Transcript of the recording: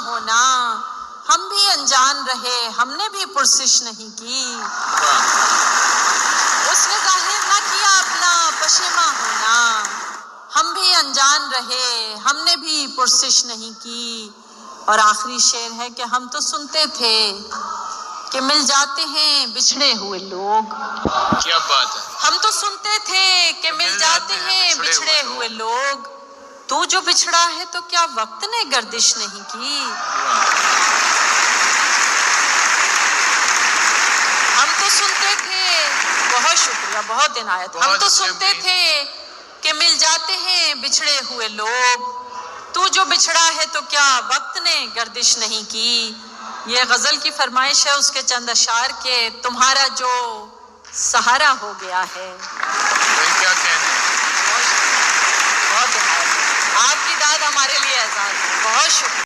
होना, हम भी अनजान रहे, हमने भी पुरसिश नहीं की। उसने जाहिर ना किया अपना पशेमा होना, हम भी अनजान रहे, हमने भी पुरसिश नहीं की। और आखिरी शेर है कि हम तो सुनते थे कि मिल जाते हैं बिछड़े हुए लोग। क्या बात है। हम तो सुनते थे कि मिल जाते हैं बिछड़े हुए लोग। तू जो बिछड़ा है तो क्या वक्त ने गर्दिश नहीं की। हम तो सुनते थे, बहुत शुक्रिया, बहुत इनायत। हम तो सुनते थे कि मिल जाते हैं बिछड़े हुए लोग। तू जो बिछड़ा है तो क्या वक्त ने गर्दिश नहीं की। ये गजल की फरमाइश है उसके चंद अशार के, तुम्हारा जो सहारा हो गया है। क्या कहने, बहुत इनायत, आपकी दाद हमारे लिए एजाज है। बहुत शुक्रिया।